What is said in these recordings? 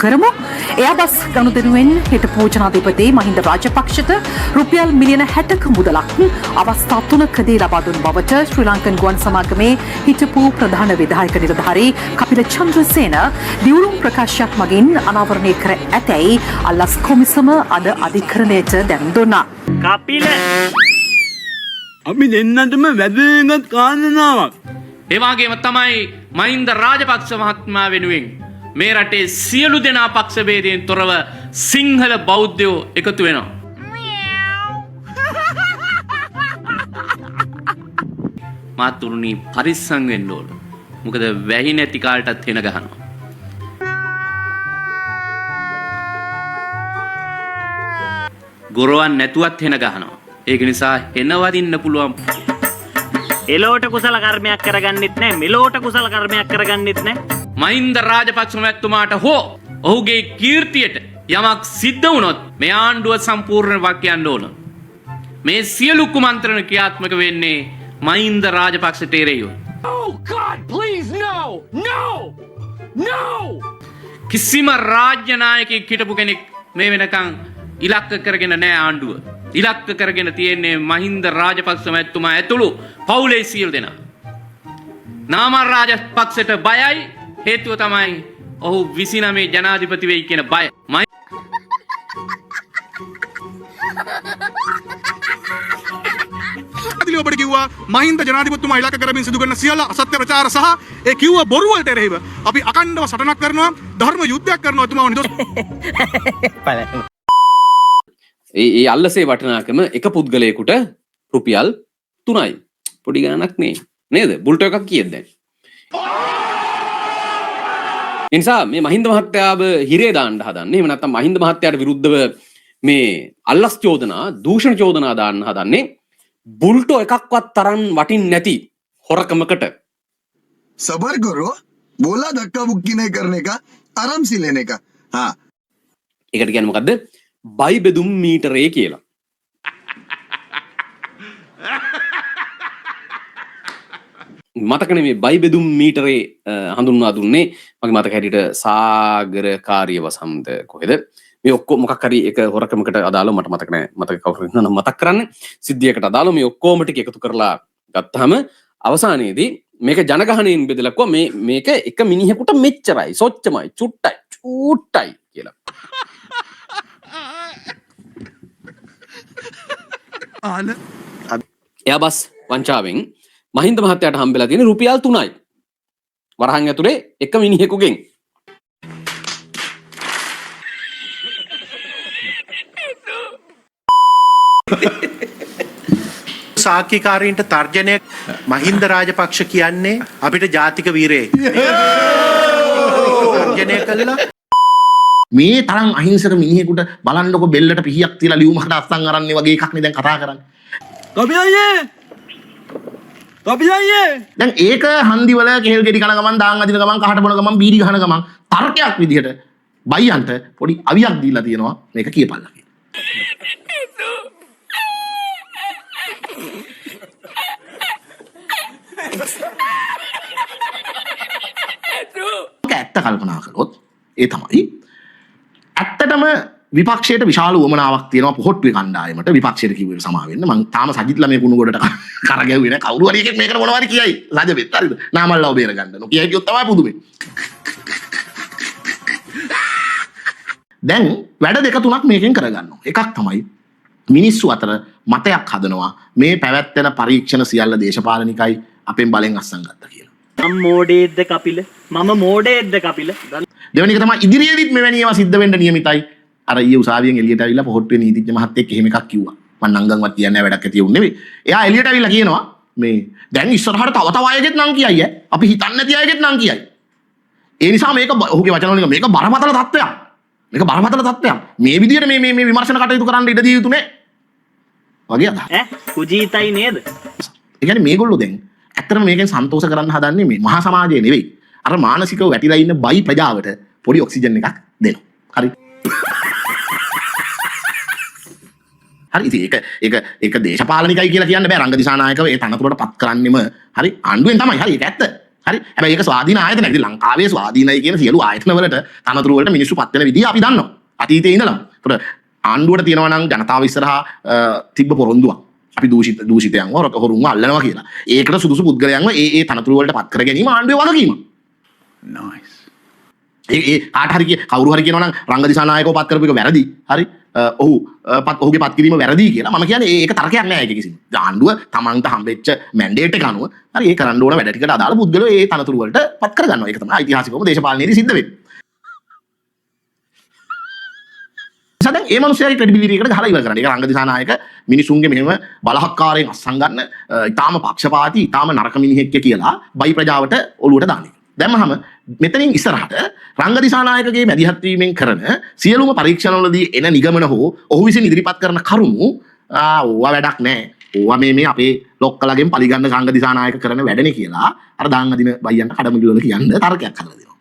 කරමු. එයාබස් ගනුදෙනුවෙන් හිටපු ජනාධිපති මහින්ද රාජපක්ෂට රුපියල් මිලියන 60ක මුදලක් අවස්ථා 3කදී ලබා දුන් බවට ශ්‍රී ලංකන් ගුවන් සමාගමේ හිටපු ප්‍රධාන විධායක නිලධාරී කපිල චන්ද්‍රසේන දියුණුම් ප්‍රකාශයක් මගින් අනාවරණය කර ඇතැයි අල්ලස් කොමිසම අද අධිකරණයට දැනුම් දුන්නා. කපිල අපි දෙන්නටම වැදගත් කාරණාවක්. ඒ වගේම තමයි මහින්ද රාජපක්ෂ මහත්මයා වෙනුවෙන් මේ රටේ සියලු දෙනා පක්ෂ ભેදයෙන් තොරව සිංහල බෞද්ධයෝ එකතු වෙනවා. මාතුරුනි පරිස්සම් වෙන්න ඕන. මොකද වැහි නැති කාලටත් වෙන ගහනවා. ගොරවන් නැතුවත් වෙන ගහනවා. ඒක නිසා එන වදින්න පුළුවන්. එලෝට කුසල කර්මයක් කරගන්නෙත් නැහැ මෙලෝට කුසල කර්මයක් කරගන්නෙත් නැහැ. මහින්ද රාජපක්ෂ මැතිතුමාට හෝ ඔහුගේ කීර්තියට යමක් සිද්ධ වුණොත් මේ ආණ්ඩුව සම්පූර්ණ වාක්‍යයන් ඕන. මේ සියලු කුමන්ත්‍රණ ක්‍රියාත්මක වෙන්නේ මහින්ද රාජපක්ෂට එරෙහිව. Oh God, please no! No! No! කිසිම රාජ්‍ය නායකයෙක් හිටපු කෙනෙක් මේ වෙනකන් ඉලක්ක කරගෙන නැහැ ආණ්ඩුව. ඉලක්ක කරගෙන තියෙන්නේ මහින්ද රාජපක්ෂ මැතිතුමා ඇතුළු පවුලේ සියලු දෙනා. නාමල් රාජපක්ෂට බයයි හේතුව තමයි ඔහු 29 ජනාධිපති වෙයි කියන බය. ඔබට කිව්වා මහින්ද ජනාධිපතිතුමා ඉලක්ක කරමින් සිදු කරන සියල්ල අසත්‍ය ප්‍රචාර සහ ඒ කිව්ව බොරු වලට එරෙහිව අපි අකණ්ඩව සටනක් කරනවා ධර්ම යුද්ධයක් කරනවා එතුමාව නිදොස්. ඒ අල්ලසේ වටිනාකම එක පුද්ගලයෙකුට රුපියල් 3යි. පොඩි ගණනක් නේ. නේද? බුල්ටෝ එකක් කීයද දැන්? ඒ නිසා මේ මහින්ද මහත්තයාව හිරේ දාන්න හදන්නේ. එහෙම නැත්නම් මහින්ද මහත්තයාට විරුද්ධව මේ අල්ලස් චෝදනා, දූෂණ චෝදනා දාන්න හදන්නේ බුල්ටෝ එකක්වත් තරම් වටින් නැති හොරකමකට. सबर करो बोला धक्का मुक्की नहीं करने का आराम से लेने का. हाँ ඒකට කියන්නේ මොකද්ද? බයි බෙදුම් මීටරේ කියලා. මතකනේ මේ බයි බෙදුම් මීටරේ හඳුන්වා දුන්නේ මගේ මතක හැටියට සාගරකාරිය වසන්ත කොහෙද මේ ඔක්කොම මොකක් හරි එක හොරකමකට අදාළව මට මතක නැහැ. මතක කවුරු ඉන්නවනම් මතක් කරන්න. සිද්ධියකට අදාළව මේ ඔක්කොම ටික එකතු කරලා ගත්තාම අවසානයේදී මේක ජනගහණයෙන් බෙදලා කො මේක එක මිනිහෙකුට මෙච්චරයි සොච්චමයි චුට්ටයි කියලා. එයාබස් වංචාවෙන් මහින්ද මහත්තයාට හම්බෙලා තියෙන රුපියල් 3යි. වරහන් ඇතුලේ එක මිනිහෙකුගෙන්. සාක්කිකාරීන්ට තර්ජනය මහින්ද රාජපක්ෂ කියන්නේ අපිට ජාතික වීරයෙක්. තර්ජනය කළා මේ තරම් අහිංසක මිනිහෙකුට බලන්නකො බෙල්ලට පිහියක් තියලා ලියුමකට අස්සන් අරන්නේ වගේ එකක් නේ දැන් කතා කරන්නේ. කපිලයියේ දැන් ඒක හන්දිවල කෙහෙල් ගෙඩි කන ගමන් දාන් අදින ගමන් කහට බොන ගමන් බීඩි ගහන ගමන් තර්කයක් විදිහට බයියන්ට පොඩි අවියක් දීලා තියෙනවා මේක කියපල්ලා කියලා. ඇත්ත කල්පනා කළොත් ඒ තමයි ඇත්තටම විපක්ෂයට විශාල උවමනාවක් තියෙනවා පොහොට්ටුවේ කණ්ඩායමට විපක්ෂයට කිව්වට සමා වෙන්න. මං තාම සජිත්ලා මේ කුණු ගොඩට කරගැව්වේ නැහැ. කවුරු හරි එකෙක් මේකට මොනවද කියයි. රජවෙත් හරිද? නාමල්ලාව බේර ගන්න. නොකියයි කියොත් තමයි පුදුමේ. දැන් වැඩ දෙක තුනක් මේකෙන් කරගන්නවා. එකක් තමයි මිනිස්සු අතර මතයක් හදනවා මේ පැවැත්වෙන පරීක්ෂණ සියල්ල දේශපාලනිකයි අපෙන් බලෙන් අස්සන් ගත්තා කියලා. මම මෝඩේද්ද කපිල? මම මෝඩේද්ද කපිල? දෙවෙනි එක තමයි ඉදිරියේදීත් මෙවැනි ඒවා සිද්ධ වෙන්න නියමිතයි. අර ඊයේ උසාවියෙන් එළියට ඇවිල්ලා පොහොට්ටුවේ නීතිඥ මහත්තයෙක් එහෙම එකක් කිව්වා. මම නංගන්වත් කියන්නේ නැහැ වැඩක් ඇති වුන් නෙවෙයි. එයා එළියට ඇවිල්ලා කියනවා මේ දැන් ඉස්සරහට තව අයගෙත් නම් කියයි ඈ. අපි හිතන්නේ නැති අයගෙත් නම් කියයි. ඒ නිසා මේක ඔහුගේ වචන වලින් මේක බරපතල තත්ත්වයක්. මේක බරපතල තත්ත්වයක්. මේ විදිහට මේ විමර්ශන කටයුතු කරන්න ඉඩ දිය යුතු නේ. වගේ අදහස්. කුජීතයි නේද? ඒ කියන්නේ මේගොල්ලෝ දැන් ඇත්තටම මේකෙන් සන්තෝෂ කරන්න හදන්නේ මේ මහා සමාජය නෙවෙයි. අර මානසිකව වැටිලා ඉන්න බයි ප්‍රජාවට පොඩි ඔක්සිජන් එකක් දෙනවා. හරි. හරි ඉතින් ඒක දේශපාලනිකයි කියලා කියන්න බෑ. රංග දිසානායකව ඒ තනතුරට පත් කරන්නෙම හරි ආණ්ඩුවෙන් තමයි. හරි ඒක ඇත්ත. හරි හැබැයි ඒක ස්වාධීන ආයතන. ඉතින් ලංකාවේ ස්වාධීනයි කියන සියලු ආයතන වලට තනතුරු වලට මිනිස්සු පත් වෙන විදිහ අපි දන්නවා. අතීතයේ ඉඳලම. ඒතර ආණ්ඩුවට තියෙනවා නම් ජනතාව ඉස්සරහා තිබ්බ පොරොන්දුවක්. අපි දූෂිතයන්ව හොරුන්ව අල්ලනවා කියලා. ඒකට සුදුසු පුද්ගලයන්ව ඒ තනතුරු වලට පත් කර ගැනීම ආණ්ඩුවේ වගකීම. nice. ඒ කාට හරි කවුරු හරි කියනවා නම් රංග දිසානායකව පත් කරපු එක වැරදි. හරි. ඔහුගේ පත් කිරීම වැරදි කියලා මම කියන්නේ ඒක තර්කයක් නෑ ඒක කිසිම. ආණ්ඩුව තමන්ට හම්බෙච්ච මැන්ඩේට් එක අනුව හරි ඒ කරන්න ඕන වැඩ ටිකට අදාළ පුද්ගලයෝ ඒ තනතුරු වලට පත් කර ගන්නවා. ඒක තමයි ඓතිහාසිකවම දේශපාලනයේදී සිද්ධ වෙන්නේ. දැන් ඒ මනුස්සයාගේ ක්‍රෙඩිබිලිටි එකට ගහලා ඉවර කරන්න. ඒක රංග දිසානායක මිනිසුන්ගේ මෙහෙම බලහත්කාරයෙන් අස්සන් ගන්න ඊටාම පක්ෂපාතී ඊටාම නරක මිනිහෙක් කියලා බයි ප්‍රජාවට ඔලුවට දාන එක. දැම්මහම මෙතනින් ඉස්සරහට රංග දිසානායකගේ මැදිහත් වීමෙන් කරන සියලුම පරීක්ෂණවලදී එන නිගමන හෝ ඔහු විසින් ඉදිරිපත් කරන කරුණු ඕවා වැඩක් නෑ. ඕවා මේ අපේ ලොක්කලගෙන් පරිගන්න රංග දිසානායක කරන වැඩනේ කියලා අර දාන්න දින බයියන්ට කඩමිඩු වල කියන්න තර්කයක් හදලා දෙනවා.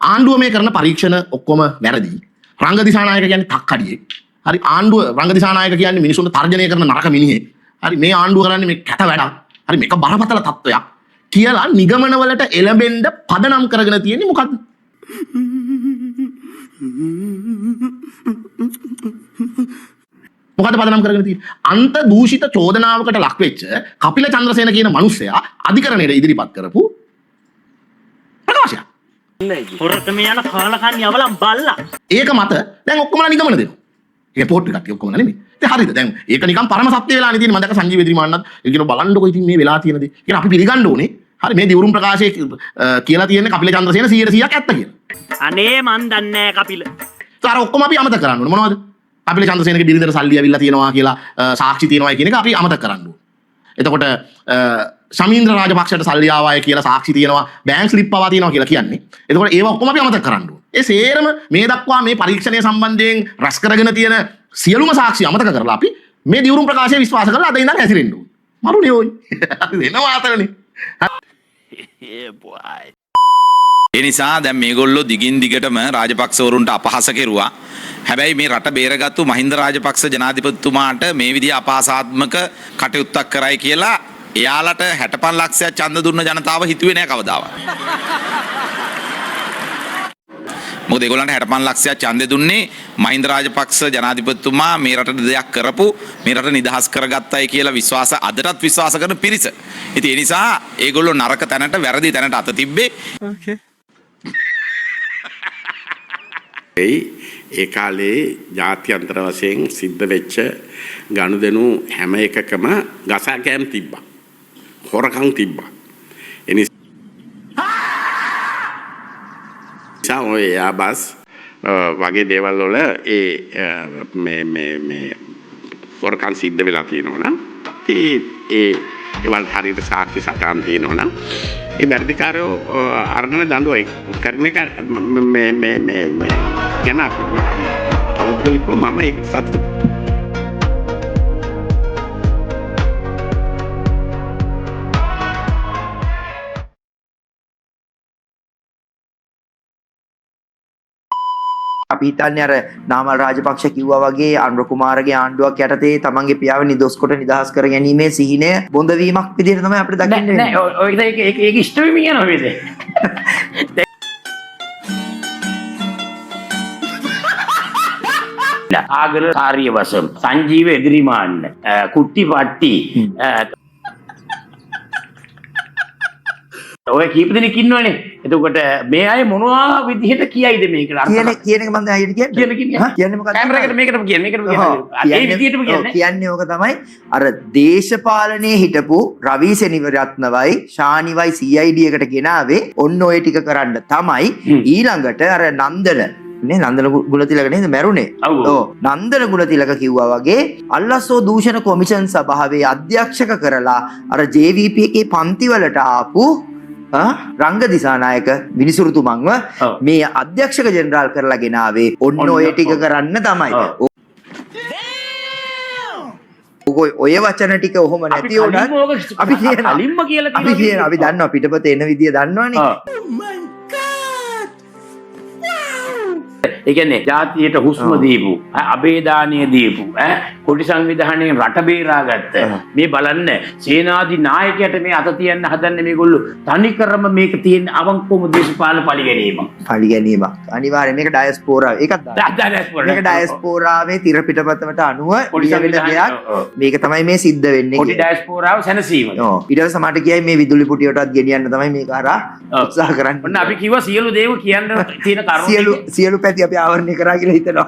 ආණ්ඩුව මේ කරන පරීක්ෂණ ඔක්කොම වැරදි. රංග දිසානායක කියන්නේ තක්කඩියෙක්. හරි ආණ්ඩුව රංග දිසානායක කියන්නේ මිනිසුන්ට තර්ජනය කරන නරක මිනිහෙක්. හරි මේ ආණ්ඩුව කරන්නේ මේ කැත වැඩක්. හරි මේක බරපතල තත්ත්වයක් කියලා නිගමන වලට එළඹෙන්න පදනම් කරගෙන තියෙන්නේ මොකද්ද? මොකද පදනම් කරගෙන තියෙන්නේ? අන්ත දූෂිත චෝදනාවකට ලක් වෙච්ච කපිල චන්ද්‍රසේන කියන මිනිසයා අධිකරණයට ඉදිරිපත් කරපු ප්‍රකාශයක්. හොරතම යන කාලකන් යවලම් බල්ලා. ඒක මත දැන් ඔක්කොමලා නිගමන දෙනවා. ඒක පොට් එකක් ඔක්කොම නෙමෙයි. ඉතින් හරිද? දැන් ඒක නිකන් පරම සත්‍ය වෙලානේ තියෙන්නේ. මම දැක්ක සංජීව එදිරිමාන්නත් ඒ කියන බලන්නකො ඉතින් මේ වෙලා තියෙන දේ. කියන අපි පිළිගන්න ඕනේ. හරි මේ දිවුරුම් ප්‍රකාශයේ කියලා තියෙන්නේ කපිල චන්ද්‍රසේන 100%ක් ඇත්ත කියලා. අනේ මන් දන්නේ නැහැ කපිල. ඒතර ඔක්කොම අපි අමතක කරන්න ඕනේ. මොනවද? කපිල චන්ද්‍රසේනගේ බිරිඳට සල්ලි ඇවිල්ලා තියෙනවා කියලා සාක්ෂි තියෙනවා කියන එක අපි අමතක කරන්න ඕනේ. එතකොට ශමීන්ද්‍ර රාජපක්ෂට සල්ලි ආවාය කියලා සාක්ෂි තියෙනවා, බැංක් ස්ලිප් පවා තියෙනවා කියලා කියන්නේ. එතකොට ඒව ඔක්කොම අපි අමතක කරන්න ඕනේ. ඒ සේරම මේ දක්වා මේ පරීක්ෂණය සම්බන්ධයෙන් රැස් කරගෙන තියෙන සියලුම සාක්ෂි අමතක කරලා අපි මේ දිවුරුම් ප්‍රකාශය විශ්වාස කරලා අද ඉඳන් ඇසිරෙන්න ඕනේ. මරුනේ ඔයි. අපි වෙනවා අතරනේ. ඒ නිසා දැන් මේගොල්ලෝ දිගින් දිගටම රාජපක්ෂවරුන්ට අපහාස කෙරුවා. හැබැයි මේ රට බේරගත්තු මහින්ද රාජපක්ෂ ජනාධිපතිතුමාට මේ විදිහ අපහාසාත්මක කටයුත්තක් කරයි කියලා එයාලට 65 ලක්ෂයක් ඡන්ද දුන්න ජනතාව හිතුවේ නෑ කවදාවත්. මොකද ඒගොල්ලන්ට 65 ලක්ෂයක් ඡන්දෙ දුන්නේ මහින්ද රාජපක්ෂ ජනාධිපතිතුමා මේ රටට දෙයක් කරපු මේ රට නිදහස් කරගත්තයි කියලා විශ්වාස අදටත් විශ්වාස කරන පිරිස. ඉතින් ඒ නිසා ඒගොල්ලෝ නරක තැනට වැරදි තැනට අත තිබ්බේ. ඒ කාලේ ජාත්‍යන්තර වශයෙන් සිද්ධ වෙච්ච ගනුදෙනු හැම එකකම ගසා කෑම් තිබ්බා. හොරකම් තිබ්බා. එනිසා ඔය යාබස් වගේ දේවල් වල මේ හොරකම් සිද්ධ වෙලා තියෙනවා නම් ඒවල් හරියට සාක්ෂි සටහන් තියෙනවා නම් ඒ වැඩිකාරයෝ අරගෙන දඬුවම් කරන එක ගැන අවුරුද්දක මම ඒක සතුටු. අපි හිතන්නේ අර නාමල් රාජපක්ෂ කිව්වා වගේ අනුර කුමාරගේ ආණ්ඩුවක් යටතේ තමන්ගේ පියාව නිදොස් කොට නිදහස් කර ගැනීමේ සිහිනය බොඳ වීමක් විදිහට තමයි අපිට දකින්න වෙන්නේ. නෑ ඔය ඒක ඉෂ්ට වෙමින් යනවා වේද. ආගර කාර්යවසම් සංජීව එදිරිමාන්න කුට්ටි පට්ටි ඔය කීප දෙනෙක් ඉන්නවනේ. එතකොට මේ අය මොනවා විදිහට කියයිද මේකට අර්ථ කියන එක මම හයියට කියන්නේ මොකක්ද? කැමරාවකට මේකටම කියන්නේ ඒ විදිහටම කියන්නේ ඕක තමයි අර දේශපාලනයේ හිටපු රවි සෙනවිරත්නවයි ශානිවයි CID එකට ගෙනාවේ ඔන්න ඔය ටික කරන්න තමයි ඊළඟට අර නන්දන නේ නන්දන ගුණතිලක නේද මැරුණේ. ඔව් නන්දන ගුණතිලක කිව්වා වගේ අල්ලස්සෝ දූෂණ කොමිෂන් සභාවේ අධ්‍යක්ෂක කරලා අර JVP එකේ පන්ති වලට ආපු රංග දිසානායක විනිසුරුතුමන්ව මේ අධ්‍යක්ෂක ජෙනරාල් කරලා ගෙනාවේ ඔන්න ඔය ටික කරන්න තමයි. ඔය වචන ටික ඔහොම නැති වුණත් අපි කියන අලිම්ම කියලා අපි කියන අපි දන්නවා පිටපත එන විදිය දන්නවනේ. ඒ කියන්නේ ජාතියට හුස්ම දීපු, අබේදානිය දීපු, කොටි සංවිධානයෙන් රට බේරාගත්ත මේ බලන්න සේනාධි නායකයට මේ අත තියන්න හදන්නේ මේගොල්ලෝ තනිකරම මේක තියෙන අවංකවම දේශපාලන පරිගැනීමක්. පරිගැනීමක්. අනිවාර්යයෙන් මේක ඩයස්පෝරා. ඒකත් මේක ඩයස්පෝරාවේ තිර පිටපතට අනුව ලියවෙන දෙයක්. මේක තමයි මේ සිද්ධ වෙන්නේ. කොටි ඩයස්පෝරාව සැනසීම. ඔව්. ඊට පස්සේ සමහරට කියයි මේ විදුලි පුටියටත් ගෙනියන්න තමයි මේක අරා උත්සාහ කරන්නේ. ඔන්න අපි කිව්වා සියලු දේව කියන්න තියෙන කරුණු සියලු පැති අපි ආවරණය කරා කියලා හිතනවා.